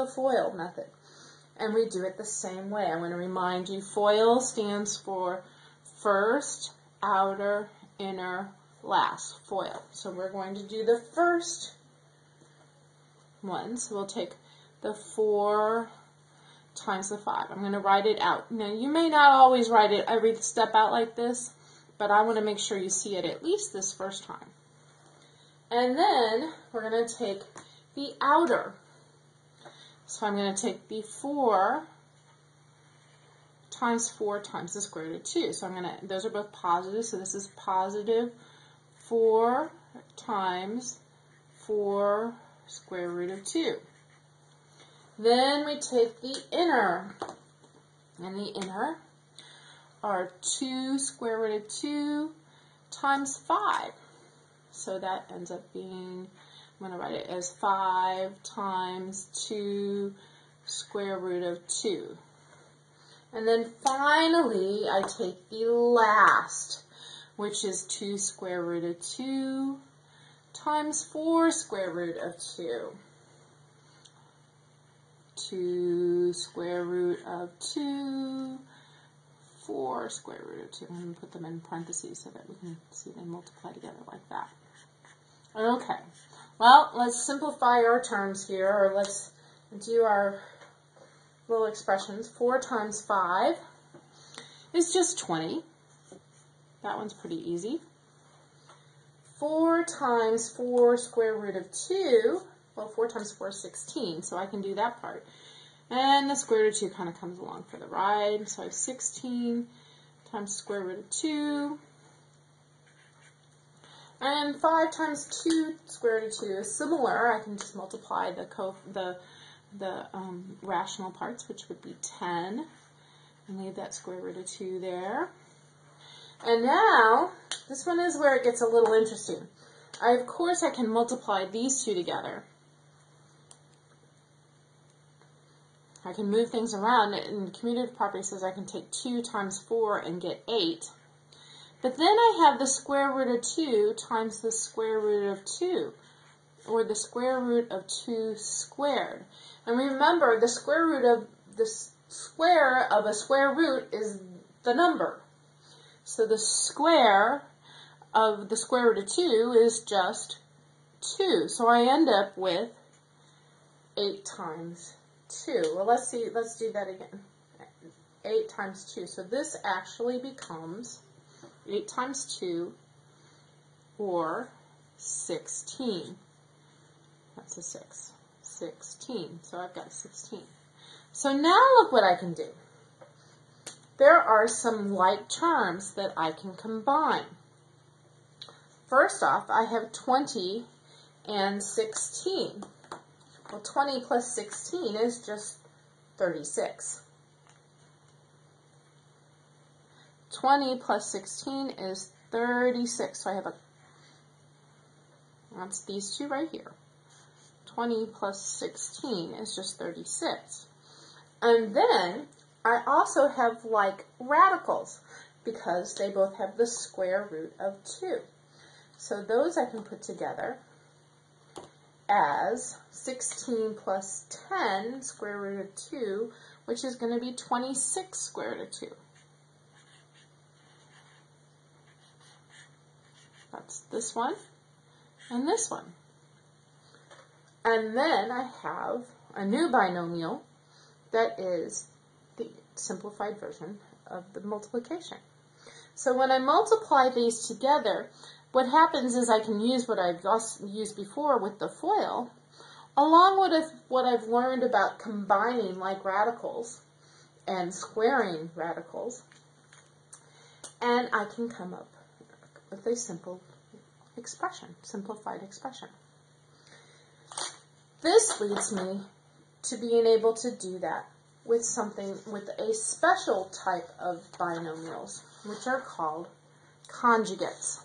the FOIL method. And we do it the same way. I'm going to remind you, FOIL stands for first, outer, inner, last. FOIL. So we're going to do the first one. So we'll take the 4 times the 5. I'm going to write it out. Now, you may not always write it every step out like this, but I want to make sure you see it at least this first time. And then we're going to take the outer. So I'm going to take the 4 times 4 times the square root of 2. So I'm going to, those are both positive, so this is positive 4 times 4 square root of 2. Then we take the inner, and the inner are 2 square root of 2 times 5. So that ends up being, I'm going to write it as 5 times 2 square root of 2. And then finally, I take the last, which is 2 square root of 2 times 4 square root of 2. 2 square root of 2, 4 square root of 2. I'm going to put them in parentheses so that we can see them multiply together like that. Okay, well, let's simplify our terms here, or let's do our little expressions. 4 times 5 is just 20. That one's pretty easy. 4 times 4 square root of 2, well, 4 times 4 is 16, so I can do that part. And the square root of 2 kind of comes along for the ride. So I have 16 times square root of 2. And 5 times 2 square root of 2 is similar. I can just multiply the rational parts, which would be 10, and leave that square root of 2 there. And now, this one is where it gets a little interesting. Of course, I can multiply these two together. I can move things around, and the commutative property says I can take 2 times 4 and get 8. But then I have the square root of 2 times the square root of 2, or the square root of 2 squared. And remember, the square root of a square root is the number. So the square of the square root of 2 is just 2. So I end up with 8 times 2. Well, let's do that again. 8 times 2. So this actually becomes 8 times 2, or 16. That's a 6. 16. So I've got 16. So now look what I can do. There are some like terms that I can combine. First off, I have 20 and 16. Well, 20 plus 16 is just 36. 20 plus 16 is 36. So I have that's these two right here. 20 plus 16 is just 36. And then I also have like radicals because they both have the square root of 2. So those I can put together as 16 plus 10 square root of 2, which is going to be 26 square root of 2. That's this one and this one. And then I have a new binomial that is the simplified version of the multiplication. So when I multiply these together, what happens is I can use what I've used before with the FOIL, along with what I've learned about combining like radicals and squaring radicals, and I can come up with a simple expression, simplified expression. This leads me to being able to do that with a special type of binomials, which are called conjugates.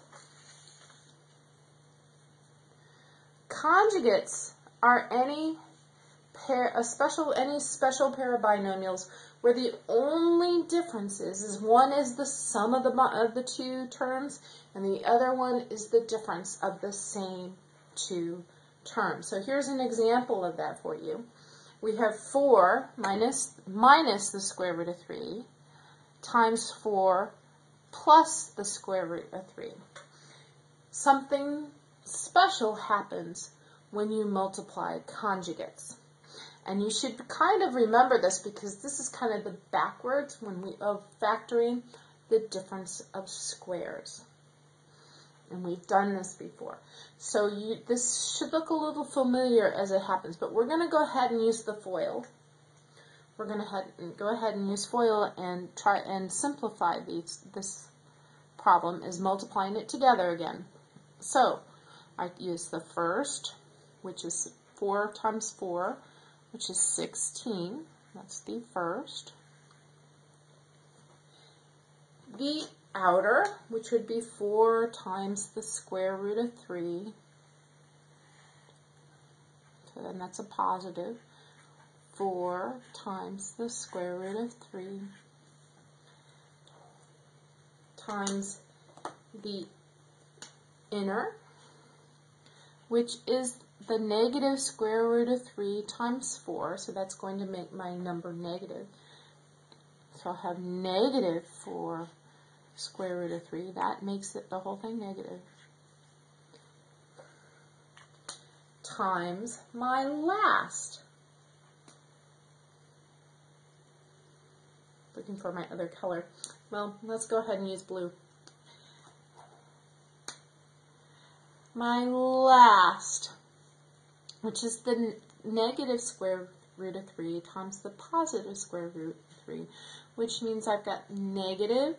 Conjugates are any special pair of binomials where the only difference is one is the sum of the two terms, and the other one is the difference of the same two terms. So here's an example of that for you. we have 4 minus the square root of 3 times 4 plus the square root of 3. Something special happens when you multiply conjugates. And you should kind of remember this because this is kind of the backwards when we of factoring the difference of squares. And we've done this before. So this should look a little familiar as it happens, but we're going to go ahead and use the FOIL. We're going to go ahead and use FOIL and try and simplify this problem is multiplying it together again. So I use the first, which is 4 times 4, which is 16. That's the first. The outer, which would be 4 times the square root of 3. So then that's a positive. 4 times the square root of 3 times the inner, which is the negative square root of 3 times 4, so that's going to make my number negative. So I'll have negative 4 square root of 3. That makes it the whole thing negative. Times my last. Looking for my other color. Well, let's go ahead and use blue. My last, which is the negative square root of 3 times the positive square root of 3, which means I've got negative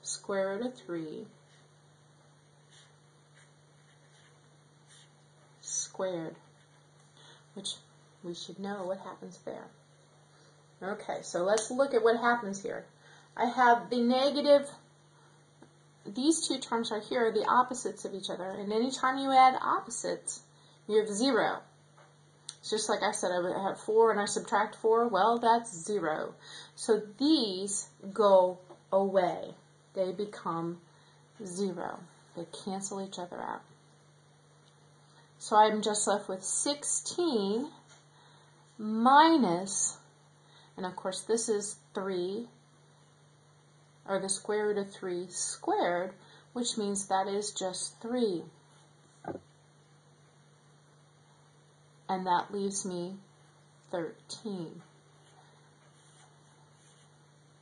square root of 3 squared, which we should know what happens there. Okay, so let's look at what happens here. I have the negative, these two terms right here are the opposites of each other, and anytime you add opposites, you have 0. It's just like I said, I would have 4 and I subtract 4, well, that's 0. So these go away. They become 0. They cancel each other out. So I'm just left with 16 minus, and of course this is 3, or the square root of 3 squared, which means that is just 3. And that leaves me 13.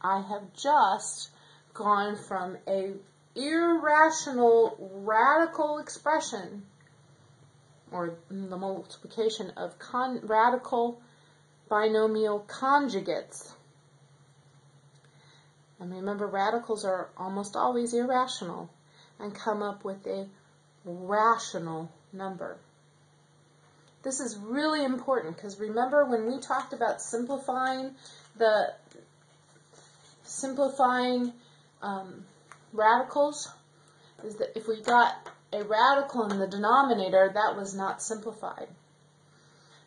I have just gone from a irrational radical expression, or the multiplication of radical binomial conjugates. And remember, radicals are almost always irrational, and come up with a rational number. This is really important because remember when we talked about simplifying radicals, is that if we got a radical in the denominator, that was not simplified.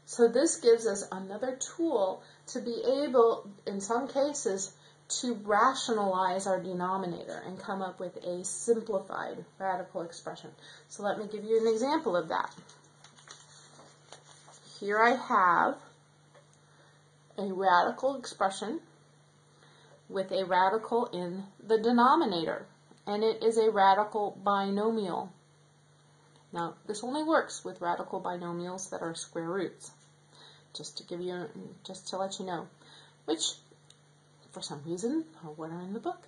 So this gives us another tool to be able, in some cases, to rationalize our denominator and come up with a simplified radical expression. So let me give you an example of that. Here I have a radical expression with a radical in the denominator, and it is a radical binomial. Now, this only works with radical binomials that are square roots, just to let you know, which for some reason are what are in the book.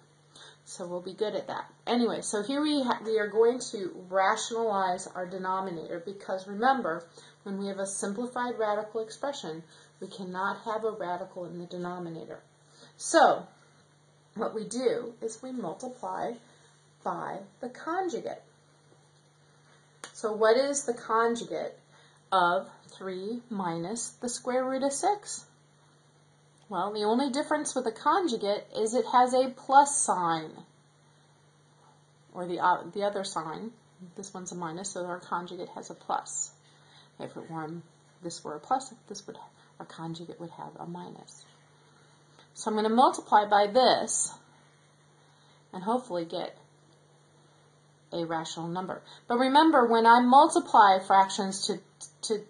So we'll be good at that. Anyway, so here we are going to rationalize our denominator because remember, when we have a simplified radical expression, we cannot have a radical in the denominator. So what we do is we multiply by the conjugate. So what is the conjugate of 3 minus the square root of 6? Well, the only difference with a conjugate is it has a plus sign, or the other sign. This one's a minus, so our conjugate has a plus. If this were a plus, our conjugate would have a minus. So I'm going to multiply by this and hopefully get a rational number. But remember, when I multiply fractions to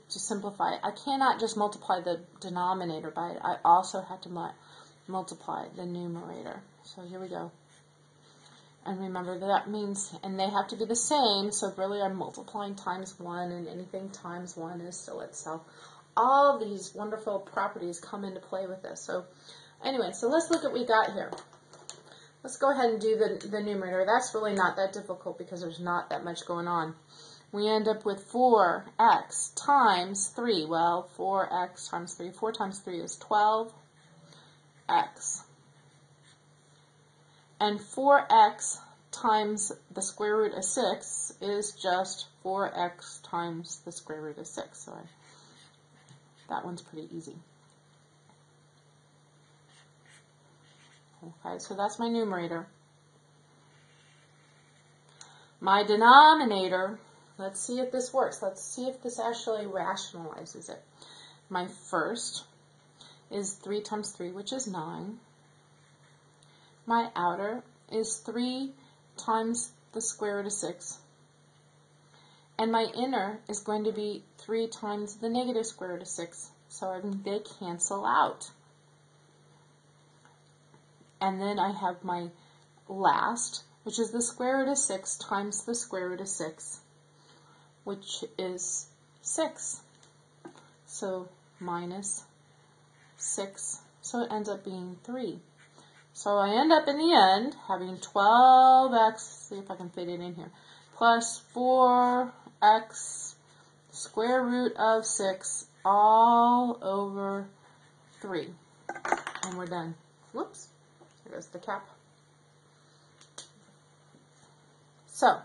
simplify, I cannot just multiply the denominator by it. I also have to multiply the numerator. So here we go. And remember that means, and they have to be the same, so really I'm multiplying times 1, and anything times 1 is still itself. All these wonderful properties come into play with this. So anyway, so let's look at what we got here. Let's go ahead and do the numerator. That's really not that difficult because there's not that much going on. We end up with 4x times 3. Well, 4x times 3. 4 times 3 is 12x. And 4x times the square root of 6 is just 4x times the square root of 6. So that one's pretty easy. Okay, so that's my numerator. My denominator, let's see if this works. Let's see if this actually rationalizes it. My first is 3 times 3, which is 9. My outer is 3 times the square root of 6. And my inner is going to be 3 times the negative square root of 6. So they cancel out. And then I have my last, which is the square root of 6 times the square root of 6, which is 6. So minus 6. So it ends up being 3. So I end up in the end having 12x, see if I can fit it in here, plus 4x square root of 6 all over 3. And we're done. Whoops. There goes the cap. So,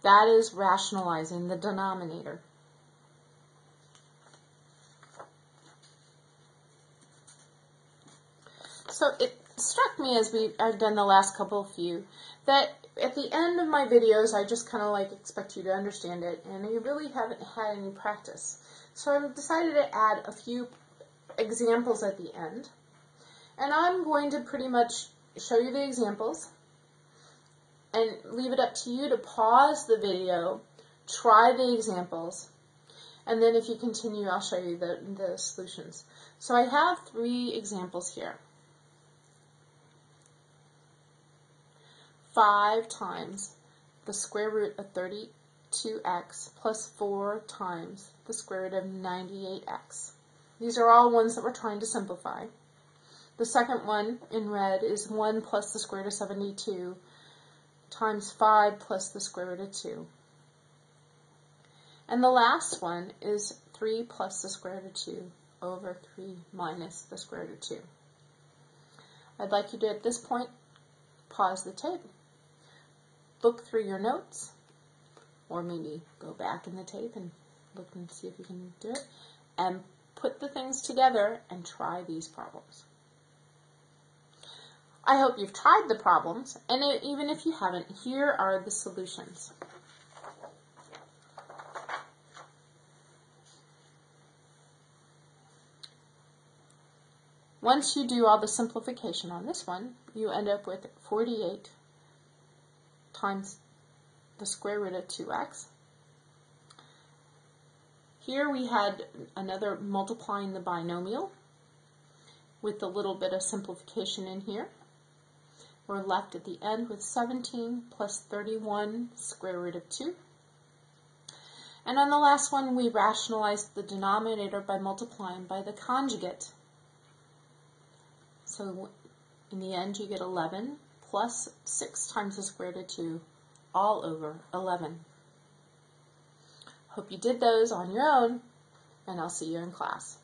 that is rationalizing the denominator. So it struck me as I've done the last couple of few that at the end of my videos I just kind of like expect you to understand it, and you really haven't had any practice. So I've decided to add a few examples at the end, and I'm going to pretty much show you the examples and leave it up to you to pause the video, try the examples, and then if you continue I'll show you the solutions. So I have 3 examples here. 5 times the square root of 32x plus 4 times the square root of 98x. These are all ones that we're trying to simplify. The second one in red is 1 plus the square root of 72 times 5 plus the square root of 2. And the last one is 3 plus the square root of 2 over 3 minus the square root of 2. I'd like you to, at this point, pause the tape, look through your notes, or maybe go back in the tape and look and see if you can do it, and put the things together and try these problems. I hope you've tried the problems, and even if you haven't, here are the solutions. Once you do all the simplification on this one, you end up with 48 times the square root of 2x. Here we had another multiplying the binomial with a little bit of simplification in here. We're left at the end with 17 plus 31 square root of 2. And on the last one, we rationalized the denominator by multiplying by the conjugate. So in the end, you get 11 plus 6 times the square root of 2 all over 11. Hope you did those on your own, and I'll see you in class.